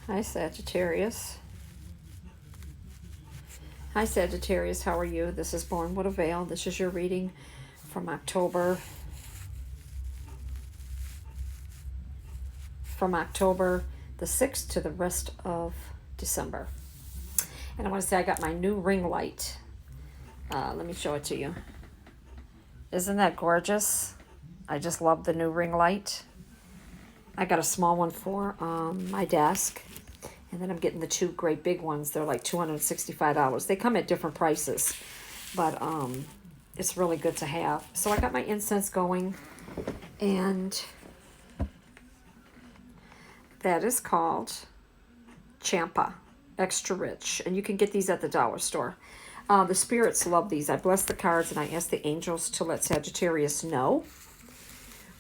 Hi, Sagittarius. Hi, Sagittarius. How are you? This is Born with a Veil. This is your reading from October the 6th to the rest of December. And I want to say I got my new ring light. Let me show it to you. Isn't that gorgeous? I just love the new ring light. I got a small one for my desk. And then I'm getting the two great big ones. They're like $265. They come at different prices. But it's really good to have. So I got my incense going. And that is called Champa Extra Rich. And you can get these at the dollar store. The spirits love these. I bless the cards and I ask the angels to let Sagittarius know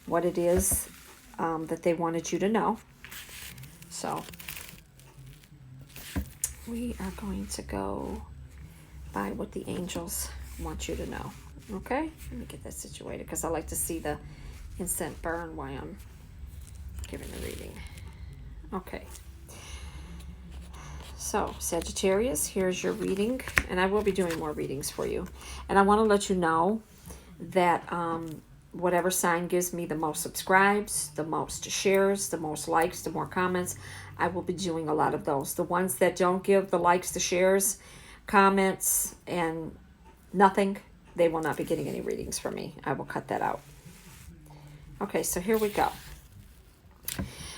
what it is that they wanted you to know. So we are going to go by what the angels want you to know. Okay? Let me get that situated because I like to see the incense burn while I'm giving the reading. Okay. So, Sagittarius, here's your reading. And I will be doing more readings for you. And I want to let you know that whatever sign gives me the most subscribes, the most shares, the most likes, the more comments, I will be doing a lot of those. The ones that don't give the likes, the shares, comments, and nothing, they will not be getting any readings from me. I will cut that out. Okay, so here we go.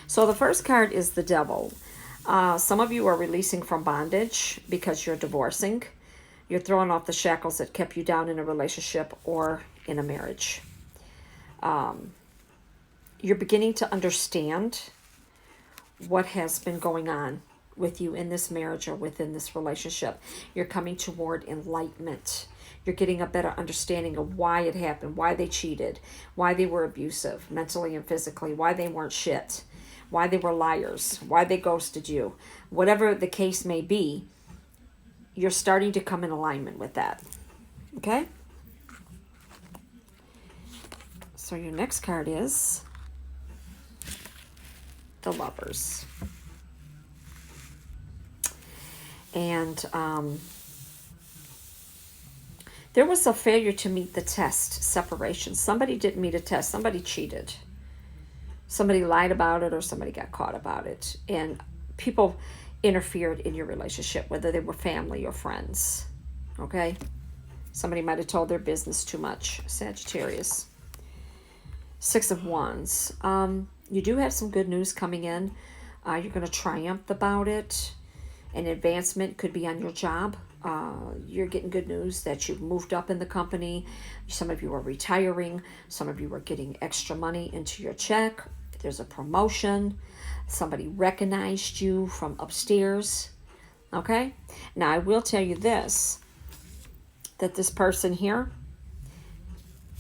So the first card is the Devil. Some of you are releasing from bondage because you're divorcing. You're throwing off the shackles that kept you down in a relationship or in a marriage. You're beginning to understand what has been going on with you in this marriage or within this relationship. You're coming toward enlightenment. You're getting a better understanding of why it happened, why they cheated, why they were abusive, mentally and physically, why they weren't shit, why they were liars, why they ghosted you. Whatever the case may be, you're starting to come in alignment with that. Okay? So your next card is the Lovers. And there was a failure to meet the test, separation. Somebody didn't meet a test. Somebody cheated. Somebody lied about it or somebody got caught about it. And people interfered in your relationship, whether they were family or friends. Okay? Somebody might have told their business too much. Sagittarius. 6 of Wands. You do have some good news coming in. You're going to triumph about it. An advancement could be on your job. You're getting good news that you've moved up in the company. Some of you are retiring. Some of you are getting extra money into your check. There's a promotion. Somebody recognized you from upstairs. Okay? Now, I will tell you this, that this person here,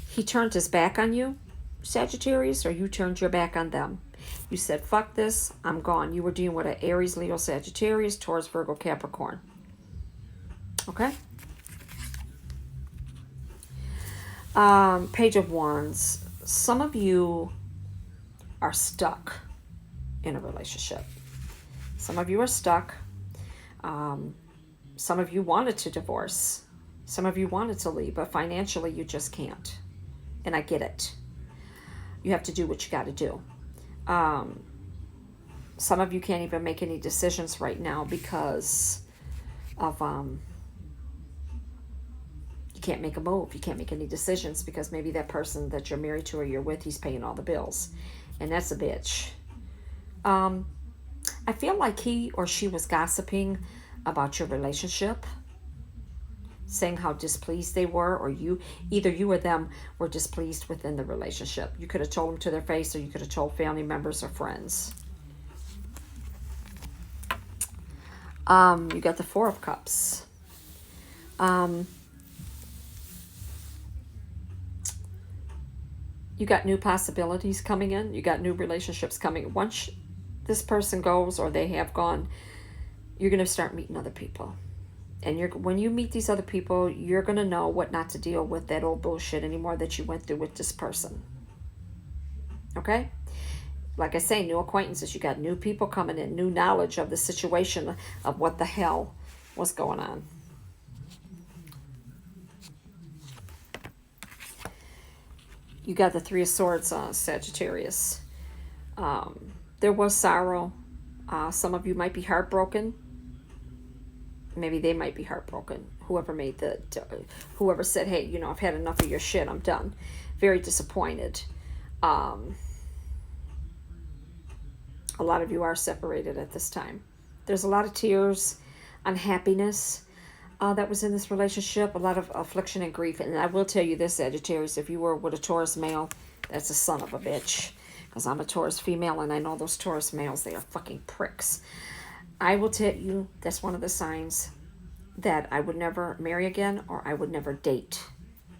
he turned his back on you, Sagittarius, or you turned your back on them. You said, fuck this, I'm gone. You were dealing with an Aries, Leo, Sagittarius, Taurus, Virgo, Capricorn. Okay? Page of Wands. Some of you are stuck in a relationship. Some of you are stuck. Some of you wanted to divorce. Some of you wanted to leave, but financially you just can't. And I get it. You have to do what you got to do. Some of you can't even make any decisions right now because of you can't make a move. You can't make any decisions because maybe that person that you're married to or you're with, he's paying all the bills, and that's a bitch. I feel like he or she was gossiping about your relationship, saying how displeased they were, or either you or them were displeased within the relationship. You could have told them to their face, or you could have told family members or friends. You got the 4 of Cups. You got new possibilities coming in. You got new relationships coming. Once this person goes, or they have gone, you're going to start meeting other people. And when you meet these other people, you're going to know what not to deal with that old bullshit anymore that you went through with this person. Okay? Like I say, new acquaintances. You got new people coming in, new knowledge of the situation of what the hell was going on. You got the Three of Swords, Sagittarius. There was sorrow. Some of you might be heartbroken. Maybe they might be heartbroken. Whoever said, hey, you know, I've had enough of your shit, I'm done. Very disappointed. A lot of you are separated at this time. There's a lot of tears, unhappiness that was in this relationship, a lot of affliction and grief. And I will tell you this, Sagittarius, if you were with a Taurus male, that's a son of a bitch. Because I'm a Taurus female, and I know those Taurus males, they are fucking pricks. I will tell you, that's one of the signs that I would never marry again, or I would never date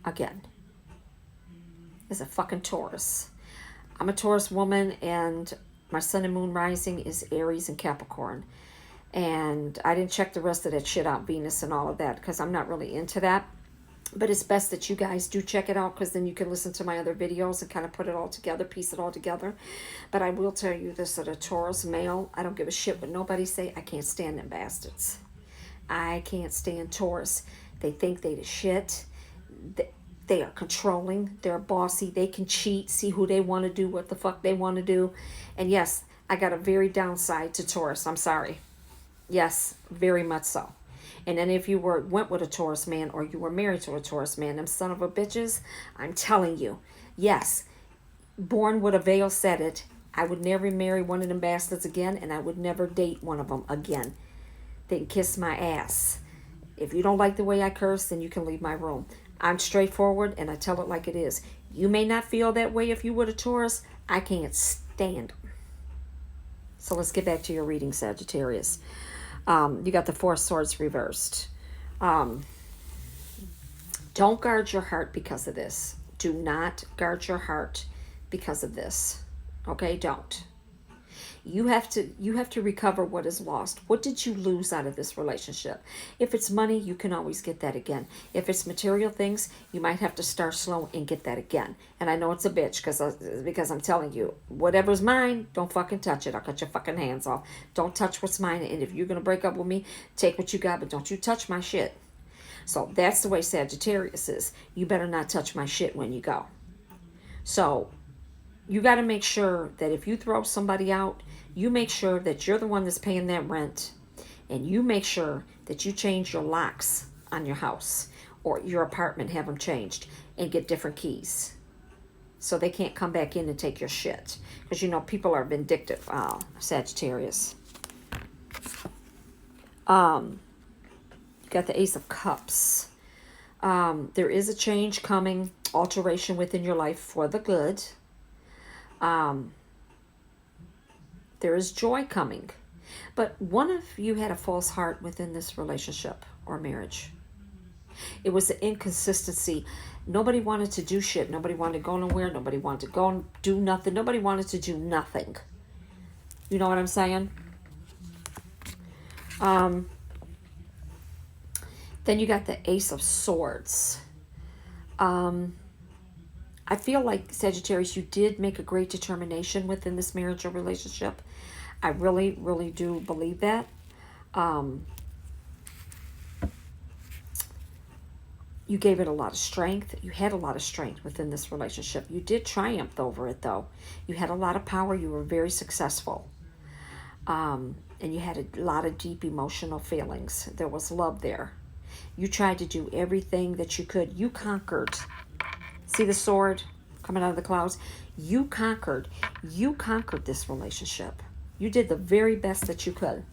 again. Is a fucking Taurus. I'm a Taurus woman, and my sun and moon rising is Aries and Capricorn. And I didn't check the rest of that shit out, Venus and all of that, because I'm not really into that. But it's best that you guys do check it out, because then you can listen to my other videos and kind of put it all together, piece it all together. But I will tell you this, that a Taurus male, I don't give a shit what nobody say. I can't stand them bastards. I can't stand Taurus. They think they the shit. They are controlling. They're bossy. They can cheat, see who they want to do, what the fuck they want to do. And yes, I got a very downside to Taurus. I'm sorry. Yes, very much so. And then if you went with a Taurus man, or you were married to a Taurus man, them son of a bitches, I'm telling you, yes, born with a veil said it, I would never marry one of them bastards again, and I would never date one of them again. They can kiss my ass. If you don't like the way I curse, then you can leave my room. I'm straightforward, and I tell it like it is. You may not feel that way if you were a Taurus. I can't stand them. So let's get back to your reading, Sagittarius. You got the Four of Swords reversed. Don't guard your heart because of this. Do not guard your heart because of this. Okay, don't. You have to recover what is lost. What did you lose out of this relationship? If it's money, you can always get that again. If it's material things, you might have to start slow and get that again. And I know it's a bitch because I'm telling you, whatever's mine, don't fucking touch it. I'll cut your fucking hands off. Don't touch what's mine. And if you're going to break up with me, take what you got, but don't you touch my shit. So that's the way Sagittarius is. You better not touch my shit when you go. So you got to make sure that if you throw somebody out, you make sure that you're the one that's paying that rent, and you make sure that you change your locks on your house or your apartment, have them changed, and get different keys so they can't come back in and take your shit. Because, you know, people are vindictive, Sagittarius. You got the Ace of Cups. There is a change coming, alteration within your life for the good. There is joy coming. But one of you had a false heart within this relationship or marriage. It was the inconsistency. Nobody wanted to do shit. Nobody wanted to go nowhere. Nobody wanted to go and do nothing. Nobody wanted to do nothing. You know what I'm saying? Then you got the Ace of Swords. I feel like, Sagittarius, you did make a great determination within this marriage or relationship. I really, really do believe that. You gave it a lot of strength. You had a lot of strength within this relationship. You did triumph over it, though. You had a lot of power. You were very successful. And you had a lot of deep emotional feelings. There was love there. You tried to do everything that you could. You conquered. See the sword coming out of the clouds? You conquered this relationship. You did the very best that you could.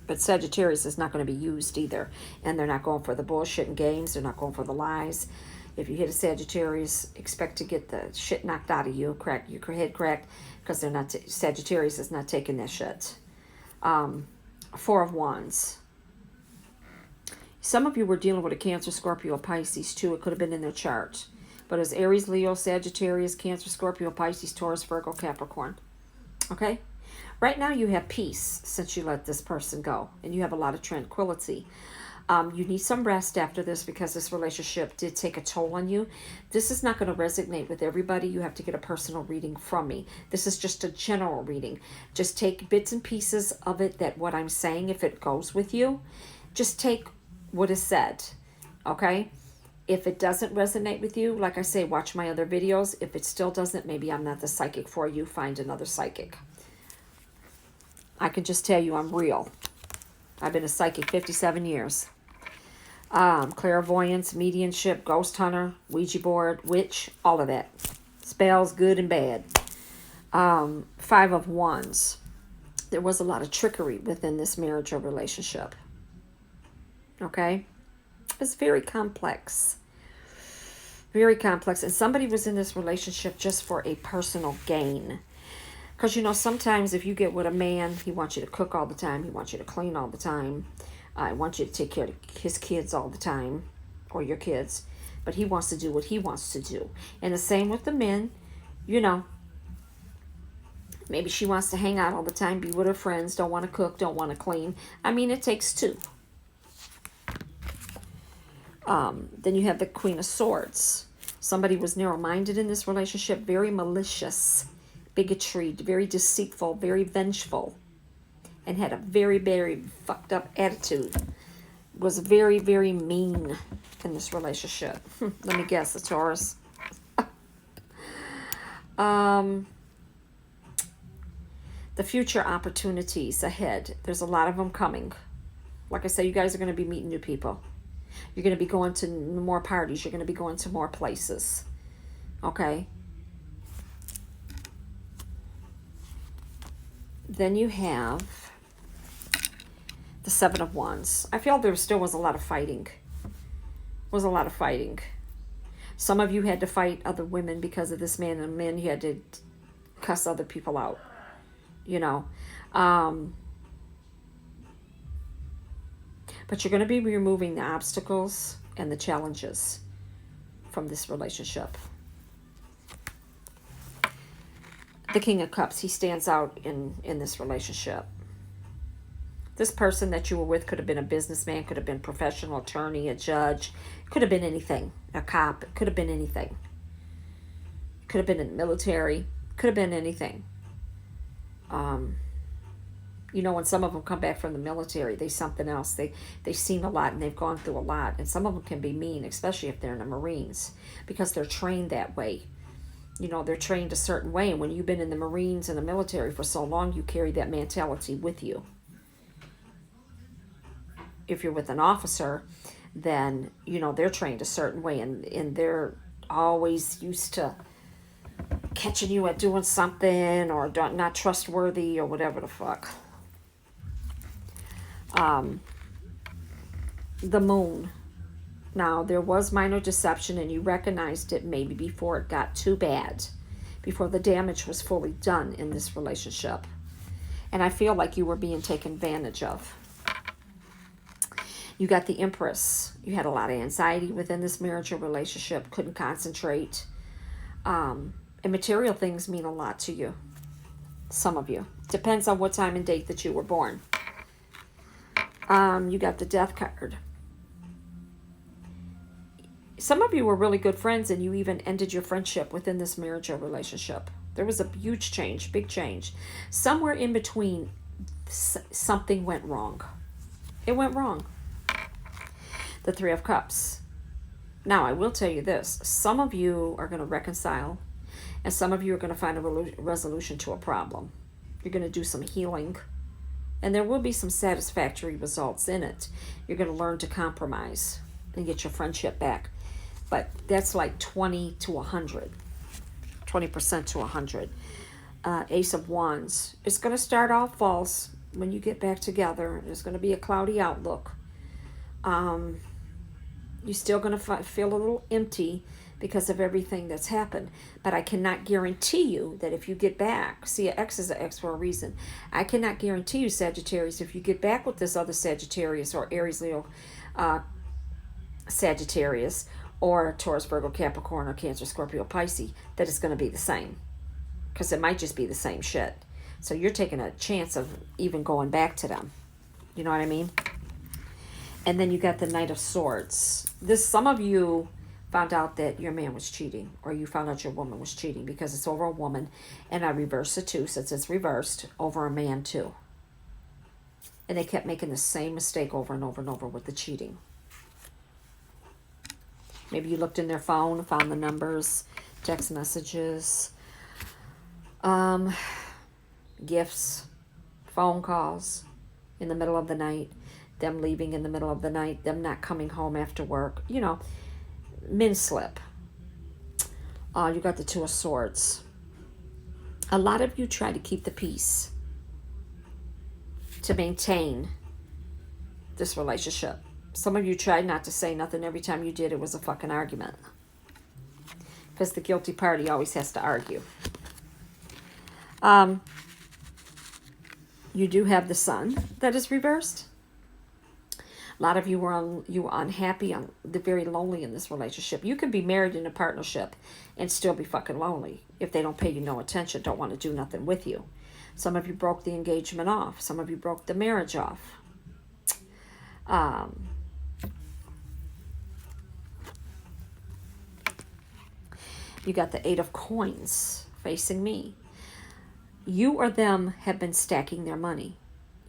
But Sagittarius is not going to be used either. And they're not going for the bullshit and games. They're not going for the lies. If you hit a Sagittarius, expect to get the shit knocked out of you, crack your head cracked, because they're not. Sagittarius is not taking that shit. Four of Wands. Some of you were dealing with a Cancer, Scorpio, Pisces too. It could have been in their chart. But it's Aries, Leo, Sagittarius, Cancer, Scorpio, Pisces, Taurus, Virgo, Capricorn. Okay? Right now you have peace since you let this person go. And you have a lot of tranquility. You need some rest after this because this relationship did take a toll on you. This is not going to resonate with everybody. You have to get a personal reading from me. This is just a general reading. Just take bits and pieces of it, that what I'm saying, if it goes with you, just take what is said, okay? If it doesn't resonate with you, like I say, watch my other videos. If it still doesn't, maybe I'm not the psychic for you. Find another psychic. I can just tell you I'm real. I've been a psychic 57 years. Clairvoyance, mediumship, ghost hunter, Ouija board, witch, all of that. Spells, good and bad. 5 of Wands. There was a lot of trickery within this marriage or relationship. Okay? It's very complex. Very complex. And somebody was in this relationship just for a personal gain. Because, you know, sometimes if you get with a man, he wants you to cook all the time. He wants you to clean all the time. I want you to take care of his kids all the time, or your kids. But he wants to do what he wants to do. And the same with the men. You know, maybe she wants to hang out all the time, be with her friends, don't want to cook, don't want to clean. I mean, it takes two. Then you have the Queen of Swords. Somebody was narrow-minded in this relationship, very malicious, bigotry, very deceitful, very vengeful, and had a very, very fucked up attitude. Was very, very mean in this relationship. Let me guess, a Taurus. The future opportunities ahead. There's a lot of them coming. Like I say, you guys are going to be meeting new people. You're going to be going to more parties. You're going to be going to more places. Okay? Then you have the 7 of Wands. I feel there still was a lot of fighting. Some of you had to fight other women because of this man, and men, you had to cuss other people out. You know. But you're going to be removing the obstacles and the challenges from this relationship. The King of Cups, he stands out in this relationship. This person that you were with could have been a businessman, could have been a professional attorney, a judge, could have been anything, a cop, it could have been anything. Could have been in the military, could have been anything. You know, when some of them come back from the military, they're something else. They've seen a lot and they've gone through a lot. And some of them can be mean, especially if they're in the Marines, because they're trained that way. You know, they're trained a certain way. And when you've been in the Marines and the military for so long, you carry that mentality with you. If you're with an officer, then, you know, they're trained a certain way. And they're always used to catching you at doing something or not trustworthy or whatever the fuck. The Moon. Now, there was minor deception and you recognized it maybe before it got too bad, before the damage was fully done in this relationship. And I feel like you were being taken advantage of. You got the Empress. You had a lot of anxiety within this marriage or relationship, couldn't concentrate. And material things mean a lot to you. Some of you. Depends on what time and date that you were born. You got the Death card. Some of you were really good friends and you even ended your friendship within this marriage or relationship. There was a huge change, big change. Somewhere in between, something went wrong. It went wrong. The 3 of Cups. Now, I will tell you this. Some of you are going to reconcile and some of you are going to find a resolution to a problem. You're going to do some healing. And there will be some satisfactory results in it. You're going to learn to compromise and get your friendship back. But that's like 20 to 100. 20% to 100. Ace of Wands. It's going to start off false when you get back together. There's going to be a cloudy outlook. You're still going to feel a little empty because of everything that's happened. But I cannot guarantee you that if you get back, see, an X is an X for a reason. I cannot guarantee you, Sagittarius, if you get back with this other Sagittarius or Aries, Leo, Sagittarius, or Taurus, Virgo, Capricorn, or Cancer, Scorpio, Pisces, that it's going to be the same. Because it might just be the same shit. So you're taking a chance of even going back to them. You know what I mean? And then you got the Knight of Swords. Some of you found out that your man was cheating, or you found out your woman was cheating, because it's over a woman, and I reversed it too, since it's reversed, over a man too. And they kept making the same mistake over and over and over with the cheating. Maybe you looked in their phone, found the numbers, text messages, gifts, phone calls in the middle of the night, them leaving in the middle of the night, them not coming home after work, min slip. You got the Two of Swords. A lot of you try to keep the peace to maintain this relationship. Some of you tried not to say nothing. Every time you did, it was a fucking argument. Because the guilty party always has to argue. You do have the Sun that is reversed. A lot of you were unhappy, very lonely in this relationship. You can be married in a partnership and still be fucking lonely if they don't pay you no attention, don't want to do nothing with you. Some of you broke the engagement off. Some of you broke the marriage off. You got the Eight of Coins facing me. You or them have been stacking their money.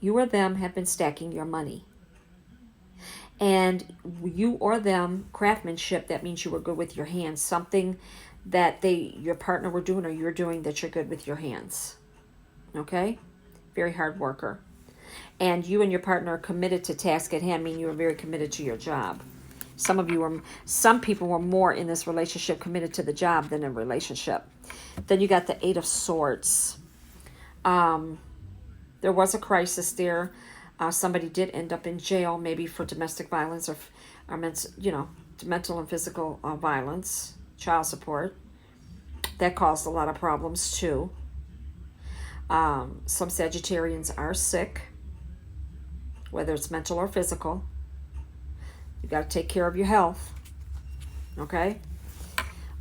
You or them have been stacking your money. And you or them, craftsmanship, that means you were good with your hands. Something that your partner were doing or you're doing that you're good with your hands. Okay? Very hard worker. And you and your partner are committed to task at hand, meaning you are very committed to your job. Some people were more in this relationship committed to the job than a relationship. Then you got the Eight of Swords. There was a crisis there. Somebody did end up in jail, maybe for domestic violence or mental and physical violence, child support. That caused a lot of problems too. Some Sagittarians are sick, whether it's mental or physical. You got to take care of your health. Okay?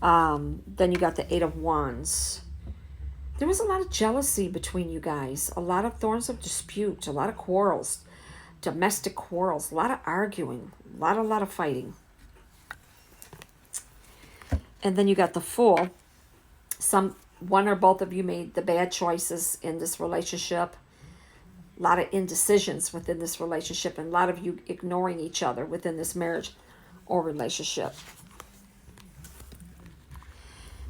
Then you got the Eight of Wands. There was a lot of jealousy between you guys, a lot of thorns of dispute, a lot of quarrels, domestic quarrels, a lot of arguing, a lot of fighting. And then you got the Fool. One or both of you made the bad choices in this relationship. A lot of indecisions within this relationship, and a lot of you ignoring each other within this marriage or relationship.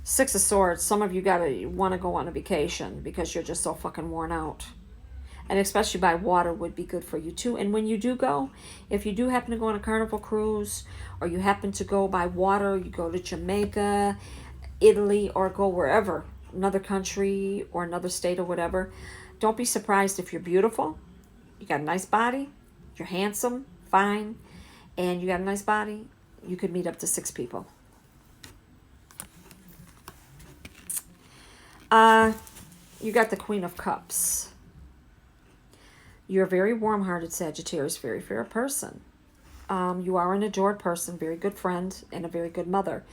Six of Swords. Some of you want to go on a vacation because you're just so fucking worn out. And especially by water would be good for you too. And when you do go, if you do happen to go on a Carnival cruise, or you happen to go by water, you go to Jamaica, Italy, or go wherever, another country or another state or whatever, don't be surprised if you're beautiful, you got a nice body, you're handsome, fine, and you got a nice body, you could meet up to 6 people. You got the Queen of Cups. You're a very warm-hearted Sagittarius, very fair person. You are an adored person, very good friend, and a very good mother.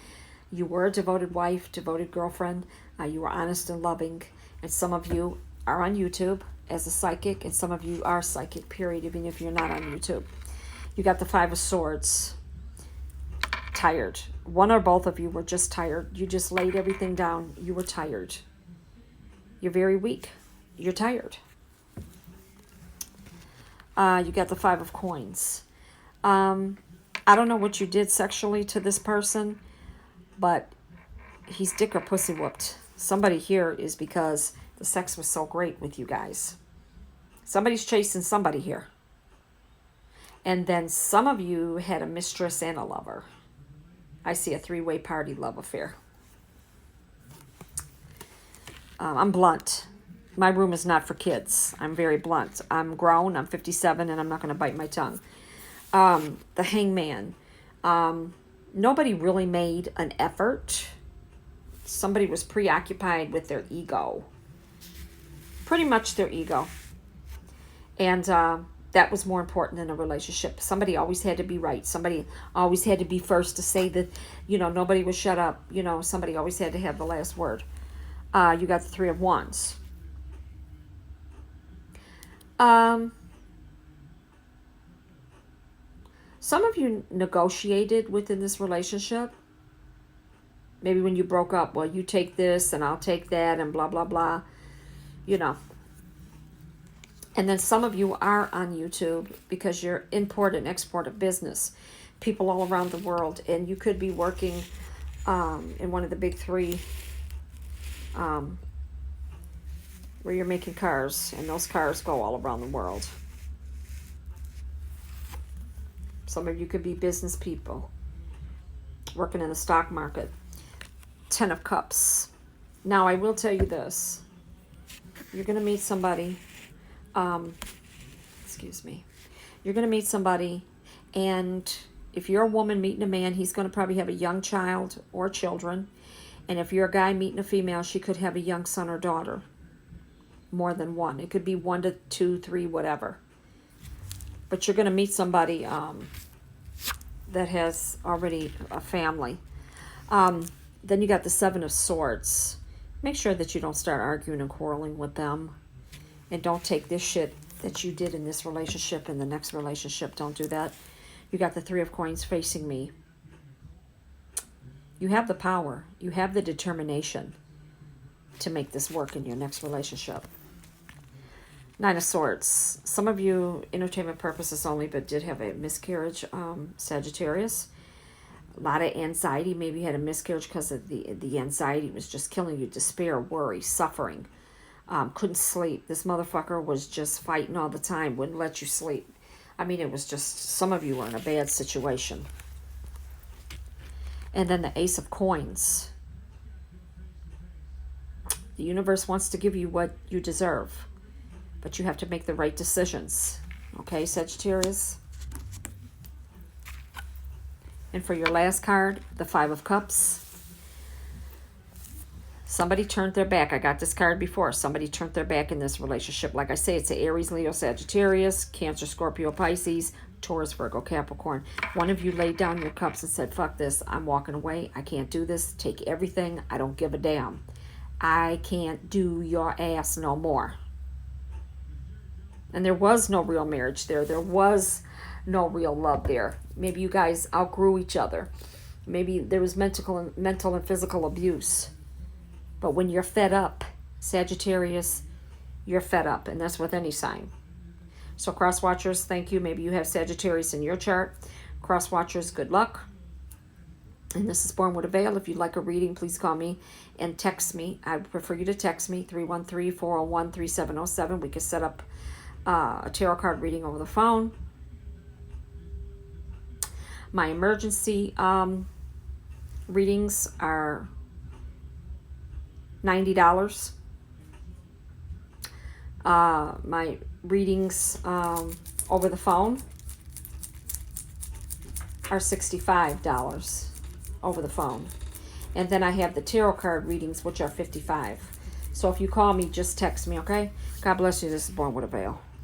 You were a devoted wife, devoted girlfriend. You were honest and loving. And some of you are on YouTube as a psychic, and some of you are psychic, period, even if you're not on YouTube. You got the Five of Swords. Tired. One or both of you were just tired. You just laid everything down. You were tired. You're very weak. You're tired. You got the Five of Coins. I don't know what you did sexually to this person, but he's dick or pussy whooped. Somebody here is because the sex was so great with you guys. Somebody's chasing somebody here. And then some of you had a mistress and a lover. I see a 3-way party love affair. I'm blunt. My room is not for kids. I'm very blunt. I'm grown. I'm 57, and I'm not going to bite my tongue. The Hangman. Nobody really made an effort. Somebody was preoccupied with their ego. Pretty much their ego. And that was more important than a relationship. Somebody always had to be right. Somebody always had to be first to say that, nobody would shut up. Somebody always had to have the last word. You got the Three of Wands. Some of you negotiated within this relationship. Maybe when you broke up, well, you take this and I'll take that and blah, blah, blah. You know. And then some of you are on YouTube because you're import and export of business. People all around the world. And you could be working in one of the big three where you're making cars. And those cars go all around the world. Some of you could be business people working in the stock market. 10 of Cups. Now, I will tell you this. You're going to meet somebody. Excuse me. You're going to meet somebody, and if you're a woman meeting a man, he's going to probably have a young child or children. And if you're a guy meeting a female, she could have a young son or daughter. More than one. It could be 1 to 2, 3, whatever. But you're going to meet somebody that has already a family. Then you got the 7 of Swords. Make sure that you don't start arguing and quarreling with them. And don't take this shit that you did in this relationship in the next relationship. Don't do that. You got the 3 of Coins facing me. You have the power. You have the determination to make this work in your next relationship. 9 of Swords. Some of you, entertainment purposes only, but did have a miscarriage, Sagittarius. A lot of anxiety. Maybe you had a miscarriage because of the anxiety was just killing you. Despair, worry, suffering. Couldn't sleep. This motherfucker was just fighting all the time. Wouldn't let you sleep. I mean, it was just, some of you were in a bad situation. And then the Ace of Coins. The universe wants to give you what you deserve. But you have to make the right decisions. Okay, Sagittarius? And for your last card, the 5 of Cups. Somebody turned their back. I got this card before. Somebody turned their back in this relationship. Like I say, it's a Aries, Leo, Sagittarius, Cancer, Scorpio, Pisces, Taurus, Virgo, Capricorn. One of you laid down your cups and said, fuck this. I'm walking away. I can't do this. Take everything. I don't give a damn. I can't do your ass no more. And there was no real marriage there. There was no real love there. Maybe you guys outgrew each other. Maybe there was mental and physical abuse. But when you're fed up, Sagittarius, you're fed up. And that's with any sign. So cross watchers, thank you. Maybe you have Sagittarius in your chart. Cross watchers, good luck. And this is Born with a Veil. If you'd like a reading, please call me and text me. I would prefer you to text me, 313-401-3707. We can set up a tarot card reading over the phone. My emergency readings are $90. My readings over the phone are $65 over the phone. And then I have the tarot card readings, which are $55. So if you call me, just text me, okay? God bless you. This is Born with a Veil.